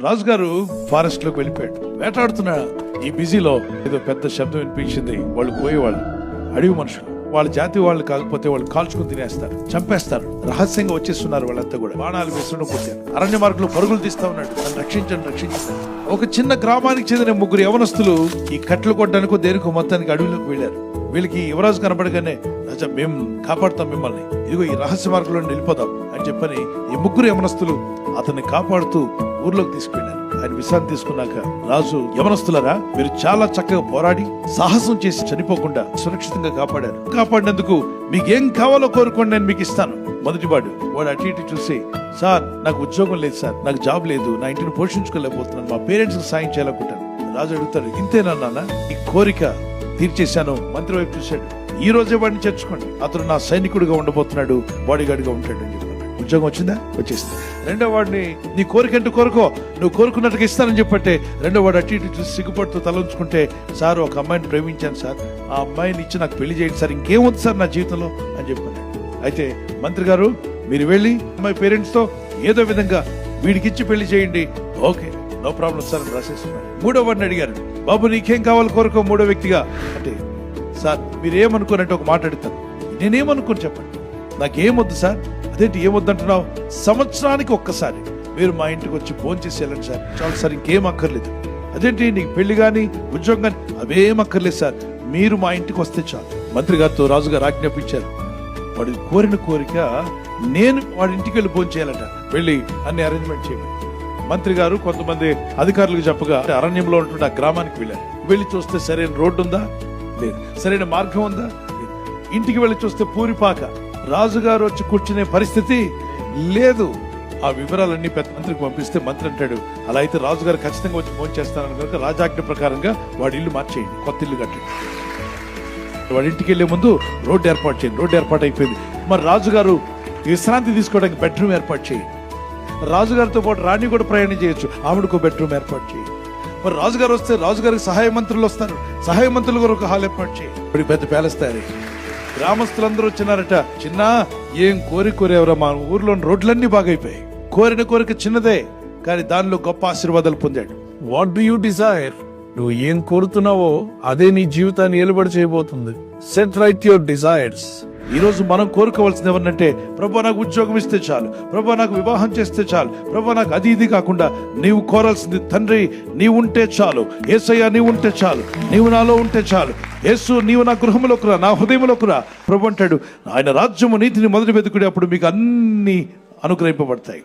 రాజుగారు ఫారెస్ట్ లోకి వెళ్ళిపోయాడు. వేటాడుతున్న ఈ బిజీలో ఏదో పెద్ద శబ్దం వినిపించింది. వాళ్ళు పోయేవాళ్ళు అడవి మనుషులు, వాళ్ళ జాతి వాళ్ళు కాకపోతే వాళ్ళు కాల్చుకుని తినేస్తారు, చంపేస్తారు. రహస్యంగా వచ్చేస్తున్నారు. వాళ్ళంతా కూడా బాణాలు విసరడం కొట్టారు. అరణ్య మార్గంలో పరుగులు తీస్తా ఉన్నాడు. నన్ను రక్షించండి, రక్షించండి. ఒక చిన్న గ్రామానికి చెందిన ముగ్గురు యవనస్తులు ఈ కట్టెలు కొట్టడానికి దేనికో మొత్తానికి అడవిలోకి వెళ్ళారు. వీళ్ళకి యువరాజు కనబడగానే, రాజా మేము కాపాడుతాం మిమ్మల్ని, ఇదిగో ఈ రహస్య మార్గంలో వెళ్ళిపోదాం అని చెప్పని ఈ ముగ్గురు యవనస్తులు అతన్ని కాపాడుతూ ఊర్లోకి తీసుకెళ్లారు. ఆయన విశ్రాంతి తీసుకున్నాక రాజు, యవనస్తులారా, మీరు చాలా చక్కగా పోరాడి సాహసం చేసి చనిపోకుండా సురక్షితంగా కాపాడారు. కాపాడినందుకు మీకేం కావాలో కోరుకోండి, నేను మీకు ఇస్తాను. మొదటివాడు వాడు అటు ఇటు చూసి, సార్ నాకు ఉద్యోగం లేదు సార్, నాకు జాబ్ లేదు, నా ఇంటిని పోషించుకోలేకపోతున్నాను, మా పేరెంట్స్ కి సాయం చేయాలనుకుంటాను. రాజు అడుగుతాడు, ఇంతేనా నాన్న, ఈ కోరిక తీర్చేశాను. మంత్రి వైపు చూశాడు, ఈ రోజే వాడిని చేర్చుకోండి, అతను నా సైనికుడిగా ఉండబోతున్నాడు, బాడీగార్డ్ గా ఉంటాడు అని చెప్పాడు. ఉద్యోగం వచ్చిందా? వచ్చేసింది. రెండో వాడిని, నీ కోరిక అంటే కోరుకో, నువ్వు కోరుకున్నట్టుగా ఇస్తానని చెప్పంటే, రెండో వాడు అటు ఇటు చూసి సిగ్గుపడుతూ తల ఉంచుకుంటే, సార్ ఒక అమ్మాయిని ప్రేమించాను సార్, ఆ అమ్మాయిని ఇచ్చి నాకు పెళ్లి చేయండి సార్, ఇంకేమవుతుంది సార్ నా జీవితంలో అని చెప్పాను. అయితే మంత్రి గారు, మీరు వెళ్ళి అమ్మాయి పేరెంట్స్ తో ఏదో విధంగా వీడికిచ్చి పెళ్లి చేయండి. ఓకే, నో ప్రాబ్లం సార్ అని రాసేస్తున్నారు. మూడో వాడిని అడిగారు, బాబు నీకేం కావాలి కోరుకో మూడో వ్యక్తిగా అంటే, సార్ మీరేమనుకోనంటే ఒక మాట అడుగుతాను, నేనేమనుకోని చెప్పండి, నాకేమొద్దు సార్. అదేంటి ఏమొద్దు అంటున్నావు? సంవత్సరానికి ఒక్కసారి మీరు మా ఇంటికి వచ్చి ఫోన్ చేసి వెళ్ళండి సార్, చాలు సార్, ఇంకేం అక్కర్లేదు. అదేంటి నీకు పెళ్లి కానీ ఉద్యోగం కానీ అవేం అక్కర్లేదు సార్, మీరు మా ఇంటికి వస్తే చాలు. మంత్రి గారితో రాజుగారు ఆజ్ఞాపించారు, వాడి కోరిన కోరిక నేను వాడి ఇంటికి వెళ్ళి ఫోన్ చేయాలట, వెళ్ళి అన్ని అరేంజ్మెంట్ చేయాలి. మంత్రి గారు కొంతమంది అధికారులకు చెప్పగా అరణ్యంలో ఉంటున్న గ్రామానికి వెళ్ళారు. వెళ్ళి చూస్తే సరైన రోడ్డు ఉందా? లేదు. సరైన మార్గం ఉందా? లేదు. ఇంటికి వెళ్ళి చూస్తే పూరిపాక, రాజుగారు వచ్చి కూర్చునే పరిస్థితి లేదు. ఆ వివరాలన్నీ పెద్ద మంత్రికి పంపిస్తే మంత్రి అంటాడు, అలా అయితే రాజుగారు ఖచ్చితంగా వచ్చి ఫోన్ చేస్తానని కనుక రాజాజ్ఞ ప్రకారంగా వాడి ఇల్లు మార్చేయండి, కొత్త ఇల్లు కట్టండి. వాడి ఇంటికి వెళ్లే ముందు రోడ్డు ఏర్పాటు చేయండి. రోడ్డు ఏర్పాటు అయిపోయింది. మరి రాజుగారు విశ్రాంతి తీసుకోవడానికి బెడ్రూమ్ ఏర్పాటు చేయండి. రాజుగారితో పాటు రాణి కూడా ప్రయాణం చేయొచ్చు, ఆవిడకు బెడ్రూమ్ ఏర్పాటు చేయండి. మరి రాజుగారు వస్తే రాజుగారికి సహాయ మంత్రులు వస్తారు, సహాయ మంత్రులు గారు ఒక హాల్ ఏర్పాటు చేయండి. ఇప్పుడు పెద్ద ప్యాలెస్ తయారీ. గ్రామస్తులందరూ వచ్చినారట, చిన్న ఏం కోరేవరా, మా ఊర్లో రోడ్లన్నీ బాగైపోయాయి. కోరిన కోరిక చిన్నదే, కానీ దానిలో గొప్ప ఆశీర్వాదాలు పొందాడు. What do you desire? నువ్వు ఏం కోరుతున్నావో అదే నీ జీవితాన్ని ఏలుబడి చేయబోతుంది. Set right your desires. ఈ రోజు మనం కోరుకోవాల్సింది ఏమన్నంటే, ప్రభు నాకు ఉద్యోగం ఇస్తే చాలు, ప్రభు నాకు వివాహం చేస్తే చాలు, ప్రభు నాకు అది ఇది కాకుండా నీవు కోరాల్సింది, తండ్రి నీవు ఉంటే చాలు, యేసయ్య నీవు ఉంటే చాలు, నీవు నాలో ఉంటే చాలు, యేసు నీవు నా గృహంలోకి రా, నా హృదయంలోకి రా. ప్రభు అంటాడు, ఆయన రాజ్యము నీతిని మొదటి వెతుకుడి, అప్పుడు మీకు అన్ని అనుగ్రహింపబడతాయి.